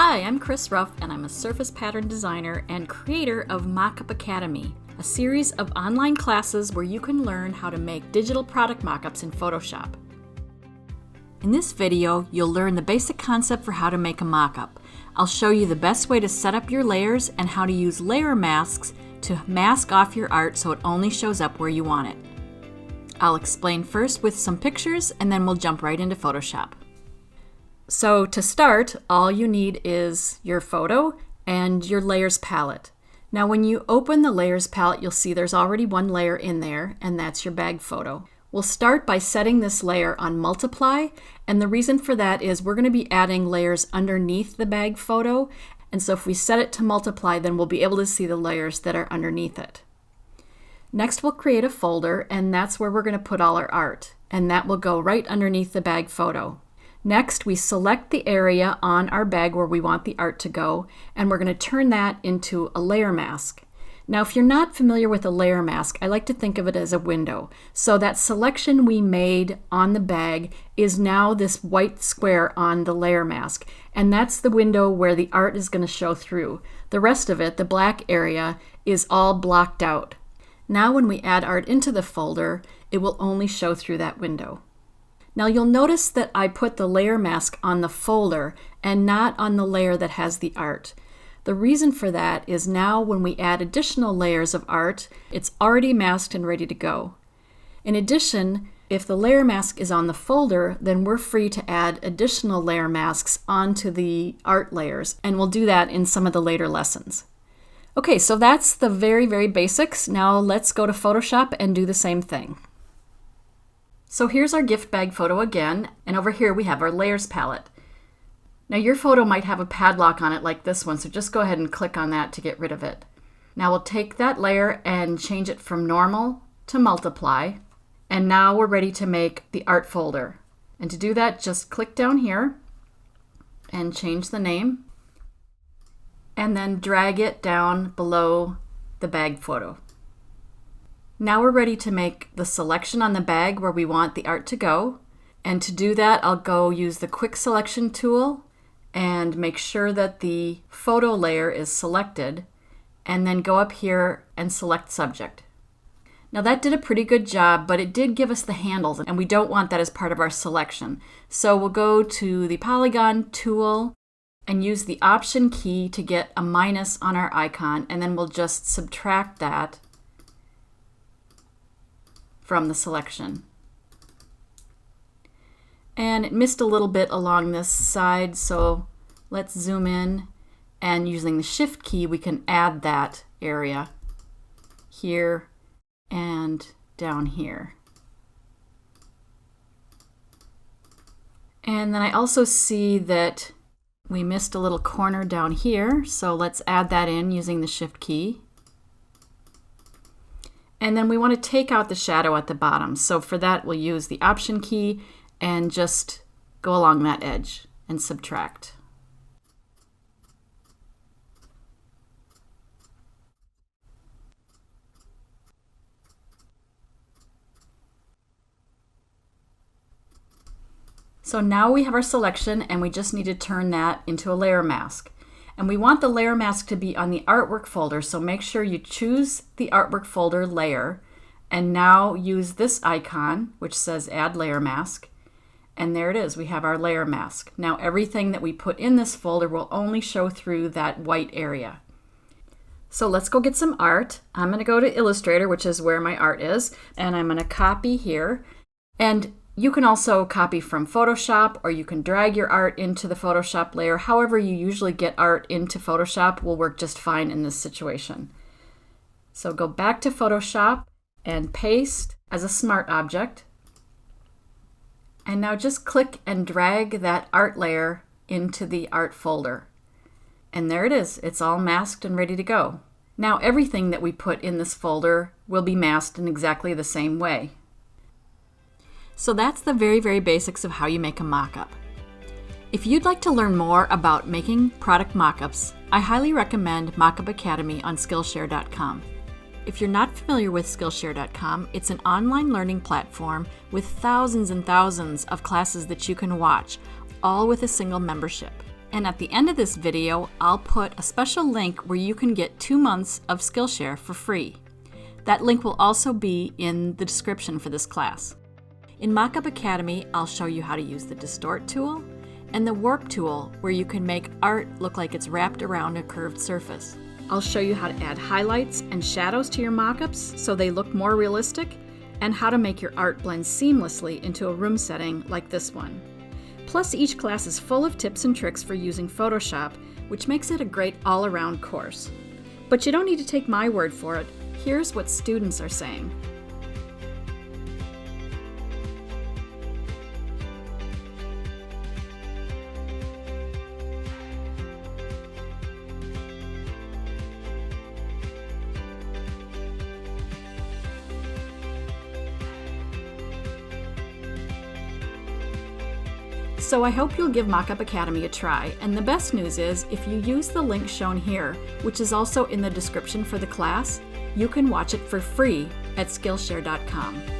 Hi, I'm Kris Ruff, and I'm a surface pattern designer and creator of Mockup Academy, a series of online classes where you can learn how to make digital product mockups in Photoshop. In this video, you'll learn the basic concept for how to make a mockup. I'll show you the best way to set up your layers and how to use layer masks to mask off your art so it only shows up where you want it. I'll explain first with some pictures, and then we'll jump right into Photoshop. So to start, all you need is your photo and your layers palette. Now when you open the layers palette, you'll see there's already one layer in there, and that's your bag photo. We'll start by setting this layer on multiply, and the reason for that is we're going to be adding layers underneath the bag photo, and so if we set it to multiply, then we'll be able to see the layers that are underneath it. Next, we'll create a folder, and that's where we're going to put all our art, and that will go right underneath the bag photo. Next, we select the area on our bag where we want the art to go, and we're going to turn that into a layer mask. Now, if you're not familiar with a layer mask, I like to think of it as a window. So that selection we made on the bag is now this white square on the layer mask, and that's the window where the art is going to show through. The rest of it, the black area, is all blocked out. Now when we add art into the folder, it will only show through that window. Now you'll notice that I put the layer mask on the folder and not on the layer that has the art. The reason for that is now when we add additional layers of art, it's already masked and ready to go. In addition, if the layer mask is on the folder, then we're free to add additional layer masks onto the art layers, and we'll do that in some of the later lessons. Okay, so that's the very basics. Now let's go to Photoshop and do the same thing. So here's our gift bag photo again, and over here we have our layers palette. Now your photo might have a padlock on it like this one, so just go ahead and click on that to get rid of it. Now we'll take that layer and change it from normal to multiply, and now we're ready to make the art folder. And to do that, just click down here and change the name, and then drag it down below the bag photo. Now we're ready to make the selection on the bag where we want the art to go. And to do that, I'll go use the quick selection tool and make sure that the photo layer is selected, and then go up here and select subject. Now that did a pretty good job, but it did give us the handles, and we don't want that as part of our selection. So we'll go to the polygon tool and use the option key to get a minus on our icon, and then we'll just subtract that from the selection. And it missed a little bit along this side, so let's zoom in, and using the shift key we can add that area here and down here. And then I also see that we missed a little corner down here, so let's add that in using the shift key. And then we want to take out the shadow at the bottom. So for that, we'll use the option key and just go along that edge and subtract. So now we have our selection, and we just need to turn that into a layer mask. And we want the layer mask to be on the artwork folder, so make sure you choose the artwork folder layer, and now use this icon which says add layer mask, and there it is, we have our layer mask. Now everything that we put in this folder will only show through that white area. So let's go get some art. I'm going to go to Illustrator, which is where my art is, and I'm going to copy here. And you can also copy from Photoshop, or you can drag your art into the Photoshop layer. However you usually get art into Photoshop will work just fine in this situation. So go back to Photoshop and paste as a smart object. And now just click and drag that art layer into the art folder. And there it is. It's all masked and ready to go. Now everything that we put in this folder will be masked in exactly the same way. So that's the very basics of how you make a mockup. If you'd like to learn more about making product mockups, I highly recommend Mockup Academy on Skillshare.com. If you're not familiar with Skillshare.com, it's an online learning platform with thousands and thousands of classes that you can watch, all with a single membership. And at the end of this video, I'll put a special link where you can get 2 months of Skillshare for free. That link will also be in the description for this class. In Mockup Academy, I'll show you how to use the Distort tool and the Warp tool, where you can make art look like it's wrapped around a curved surface. I'll show you how to add highlights and shadows to your mockups so they look more realistic, and how to make your art blend seamlessly into a room setting like this one. Plus, each class is full of tips and tricks for using Photoshop, which makes it a great all-around course. But you don't need to take my word for it. Here's what students are saying. So I hope you'll give Mockup Academy a try, and the best news is if you use the link shown here, which is also in the description for the class, you can watch it for free at Skillshare.com.